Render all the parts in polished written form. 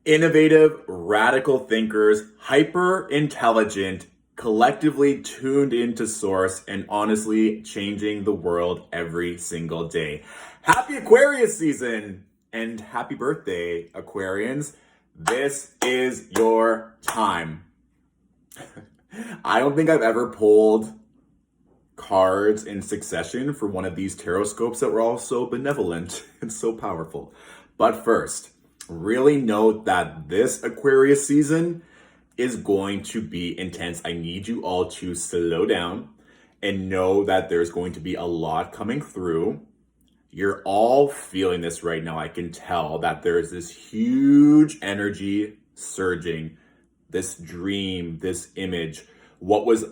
Innovative, radical thinkers, hyper intelligent, collectively tuned into source, and honestly changing the world every single day. Happy Aquarius season and happy birthday, Aquarians. This is your time. I don't think I've ever pulled cards in succession for one of these tarot scopes that were all so benevolent and so powerful. But first, really note that this Aquarius season is going to be intense. I need you all to slow down and know that there's going to be a lot coming through. You're all feeling this right now. I can tell that there's this huge energy surging, this dream, this image. What was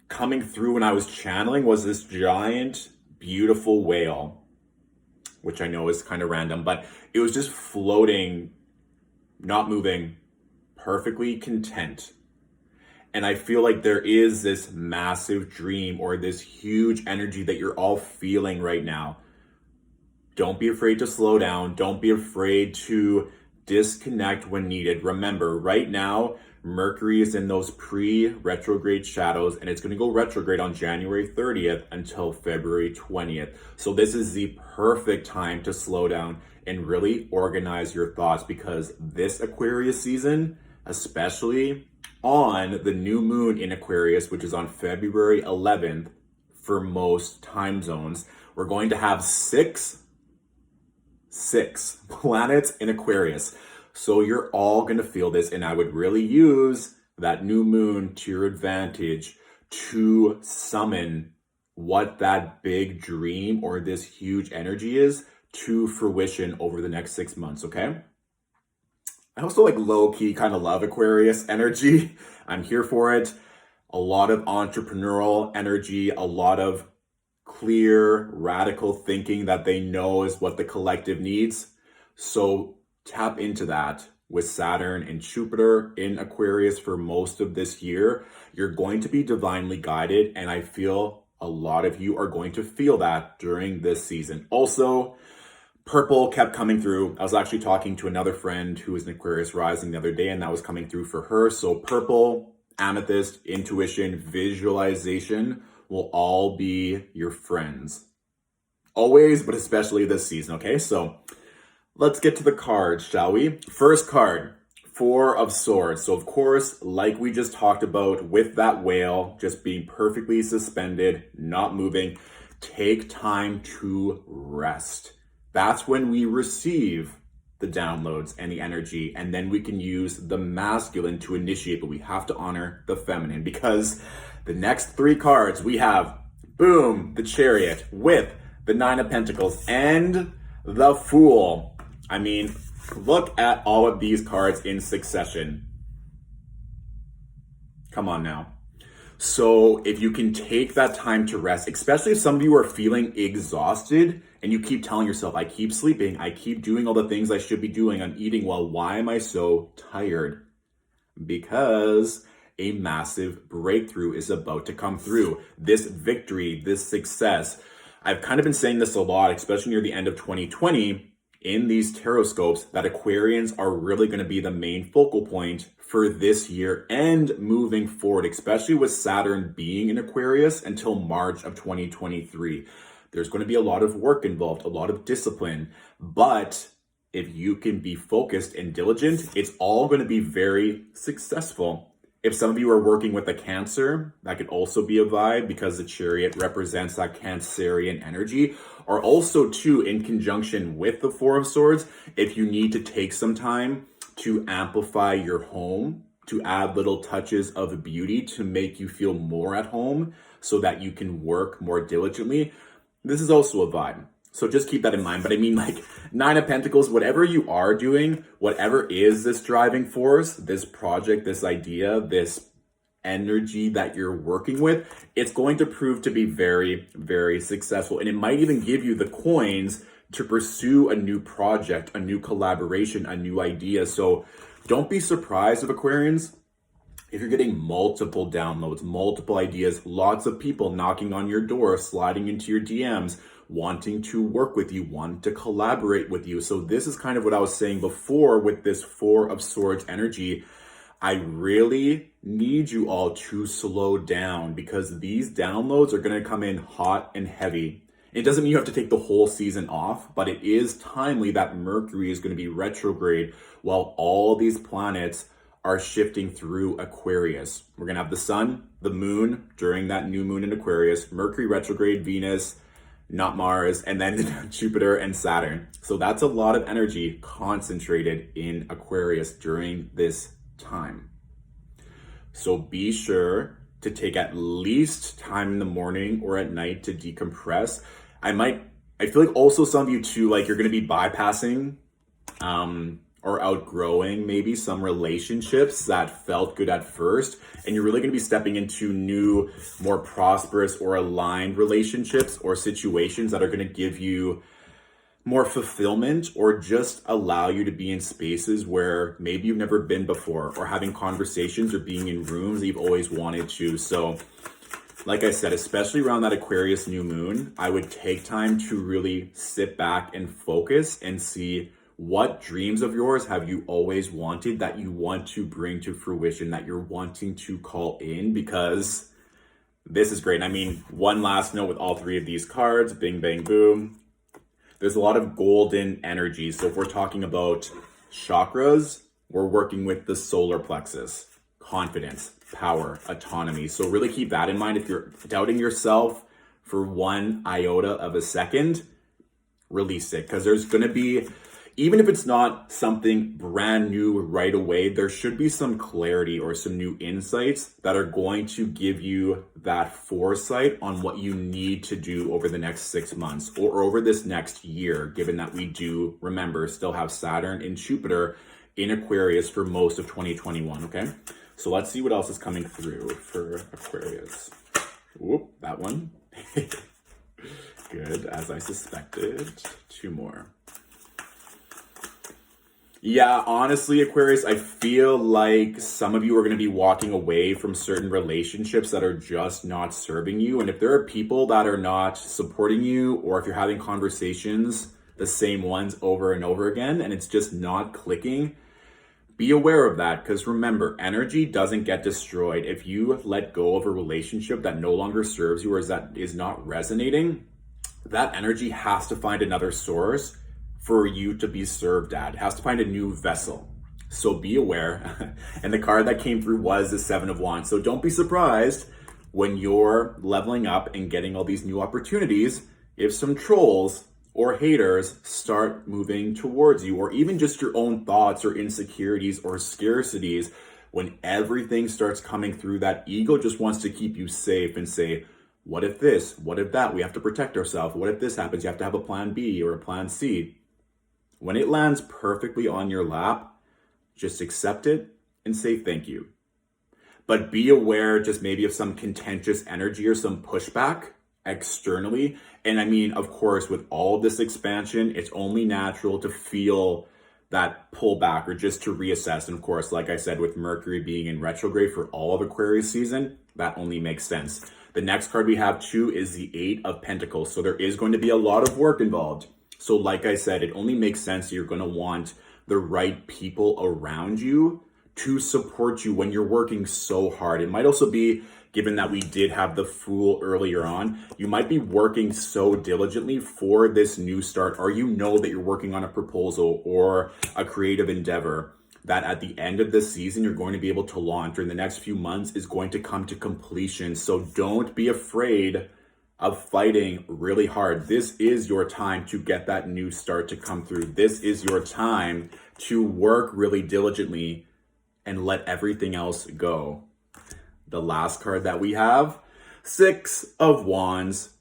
coming through when I was channeling was this giant, beautiful whale, which I know is kind of random, but it was just floating, not moving, perfectly content. And I feel like there is this massive dream or this huge energy that you're all feeling right now. Don't be afraid to slow down. Don't be afraid to disconnect when needed. Remember, right now, Mercury is in those pre-retrograde shadows, and it's going to go retrograde on January 30th until February 20th. So this is the perfect time to slow down and really organize your thoughts, because this Aquarius season, especially on the new moon in Aquarius, which is on February 11th for most time zones, we're going to have six planets in Aquarius. So you're all going to feel this, and I would really use that new moon to your advantage to summon what that big dream or this huge energy is to fruition over the next 6 months, okay? I also low-key kind of love Aquarius energy. I'm here for it. A lot of entrepreneurial energy, a lot of clear, radical thinking that they know is what the collective needs. So tap into that with Saturn and Jupiter in Aquarius for most of this year. You're going to be divinely guided, and I feel a lot of you are going to feel that during this season. Also, purple kept coming through. I was actually talking to another friend who was in Aquarius rising the other day, and that was coming through for her. So purple, amethyst, intuition, visualization will all be your friends. Always, but especially this season, okay? So let's get to the cards, shall we? First card, Four of Swords. So of course, like we just talked about with that whale, just being perfectly suspended, not moving, take time to rest. That's when we receive the downloads and the energy, and then we can use the masculine to initiate, but we have to honor the feminine, because the next three cards we have, boom, the Chariot with the Nine of Pentacles and the Fool. I mean, look at all of these cards in succession. Come on now. So if you can take that time to rest, especially if some of you are feeling exhausted and you keep telling yourself, I keep sleeping, I keep doing all the things I should be doing, I'm eating well, why am I so tired? Because a massive breakthrough is about to come through. This victory, this success. I've kind of been saying this a lot, especially near the end of 2020, in these tarot scopes, that Aquarians are really going to be the main focal point for this year and moving forward, especially with Saturn being in Aquarius until March of 2023. There's going to be a lot of work involved, a lot of discipline, but if you can be focused and diligent, it's all going to be very successful. If some of you are working with a Cancer, that could also be a vibe, because the Chariot represents that Cancerian energy. Or also too, in conjunction with the Four of Swords, if you need to take some time to amplify your home, to add little touches of beauty to make you feel more at home so that you can work more diligently, this is also a vibe. So just keep that in mind. But I mean, Nine of Pentacles, whatever you are doing, whatever is this driving force, this project, this idea, this energy that you're working with, it's going to prove to be very, very successful. And it might even give you the coins to pursue a new project, a new collaboration, a new idea. So don't be surprised, Aquarians, if you're getting multiple downloads, multiple ideas, lots of people knocking on your door, sliding into your DMs, wanting to work with you, want to collaborate with you. So this is kind of what I was saying before with this Four of Swords energy. I really need you all to slow down because these downloads are going to come in hot and heavy. It doesn't mean you have to take the whole season off, but it is timely that Mercury is going to be retrograde while all these planets are shifting through Aquarius. We're going to have the sun, the moon during that new moon in Aquarius, Mercury retrograde, Venus, not Mars, and then Jupiter and Saturn. So that's a lot of energy concentrated in Aquarius during this time. So be sure to take at least time in the morning or at night to decompress. I feel like also some of you too, like you're going to be bypassing, or outgrowing maybe some relationships that felt good at first, and you're really going to be stepping into new, more prosperous or aligned relationships or situations that are going to give you more fulfillment or just allow you to be in spaces where maybe you've never been before, or having conversations or being in rooms that you've always wanted to. So like I said, especially around that Aquarius new moon, I would take time to really sit back and focus and see what dreams of yours have you always wanted that you want to bring to fruition, that you're wanting to call in, because this is great. I mean, one last note with all three of these cards, bing, bang, boom. There's a lot of golden energy. So if we're talking about chakras, we're working with the solar plexus, confidence, power, autonomy. So really keep that in mind. If you're doubting yourself for one iota of a second, release it, because there's going to be, even if it's not something brand new right away, there should be some clarity or some new insights that are going to give you that foresight on what you need to do over the next 6 months or over this next year, given that we do, remember, still have Saturn and Jupiter in Aquarius for most of 2021, okay? So let's see what else is coming through for Aquarius. Whoop, that one. Good, as I suspected. 2 more. Yeah, honestly, Aquarius, I feel like some of you are going to be walking away from certain relationships that are just not serving you. And if there are people that are not supporting you, or if you're having conversations, the same ones over and over again, and it's just not clicking, be aware of that. Because remember, energy doesn't get destroyed. If you let go of a relationship that no longer serves you or that is not resonating, that energy has to find another source for you to be served at. It has to find a new vessel. So be aware. And the card that came through was the 7 of Wands. So don't be surprised when you're leveling up and getting all these new opportunities if some trolls or haters start moving towards you, or even just your own thoughts or insecurities or scarcities. When everything starts coming through, that ego just wants to keep you safe and say, what if this? What if that? We have to protect ourselves. What if this happens? You have to have a plan B or a plan C. When it lands perfectly on your lap, just accept it and say thank you. But be aware just maybe of some contentious energy or some pushback externally. And I mean, of course, with all this expansion, it's only natural to feel that pullback or just to reassess. And of course, like I said, with Mercury being in retrograde for all of Aquarius season, that only makes sense. The next card we have too is the 8 of Pentacles. So there is going to be a lot of work involved. So like I said, it only makes sense you're going to want the right people around you to support you when you're working so hard. It might also be, given that we did have the Fool earlier on, you might be working so diligently for this new start, or you know that you're working on a proposal or a creative endeavor that at the end of this season, you're going to be able to launch, or in the next few months is going to come to completion. So don't be afraid of fighting really hard. This is your time to get that new start to come through. This is your time to work really diligently and let everything else go. The last card that we have, 6 of Wands.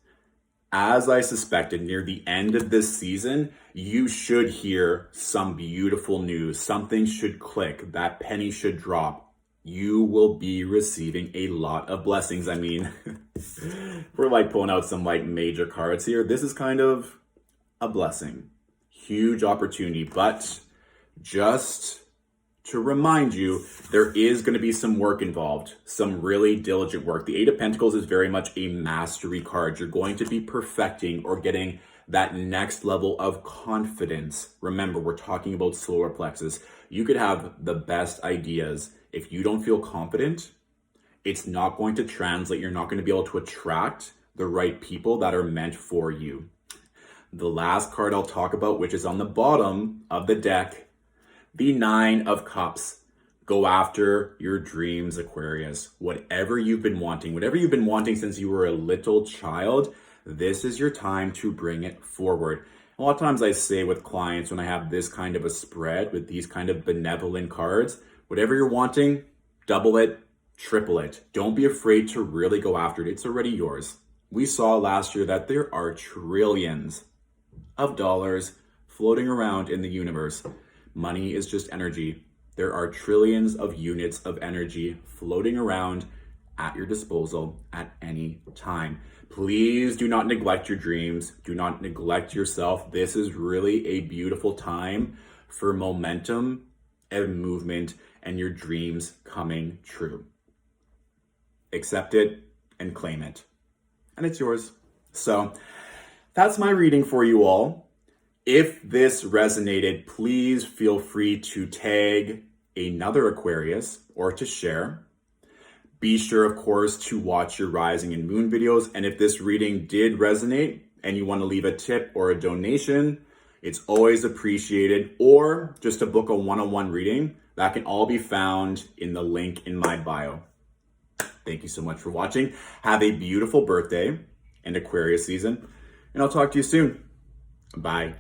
As I suspected, near the end of this season, you should hear some beautiful news. Something should click. That penny should drop. You will be receiving a lot of blessings. I mean, we're like pulling out some like major cards here. This is kind of a blessing. Huge opportunity, but just to remind you, there is going to be some work involved, some really diligent work. The Eight of Pentacles is very much a mastery card. You're going to be perfecting or getting that next level of confidence. Remember, we're talking about solar plexus. You could have the best ideas. If you don't feel confident, it's not going to translate. You're not going to be able to attract the right people that are meant for you. The last card I'll talk about, which is on the bottom of the deck, the Nine of Cups. Go after your dreams, Aquarius. Whatever you've been wanting since you were a little child, this is your time to bring it forward. A lot of times I say with clients when I have this kind of a spread with these kind of benevolent cards, whatever you're wanting, double it, triple it. Don't be afraid to really go after it. It's already yours. We saw last year that there are trillions of dollars floating around in the universe. Money is just energy. There are trillions of units of energy floating around at your disposal at any time. Please do not neglect your dreams. Do not neglect yourself. This is really a beautiful time for momentum and movement and your dreams coming true. Accept it and claim it. And it's yours. So that's my reading for you all. If this resonated, please feel free to tag another Aquarius or to share. Be sure, of course, to watch your rising and moon videos. And if this reading did resonate and you want to leave a tip or a donation, it's always appreciated. Or just to book a one-on-one reading, that can all be found in the link in my bio. Thank you so much for watching. Have a beautiful birthday and Aquarius season. And I'll talk to you soon. Bye.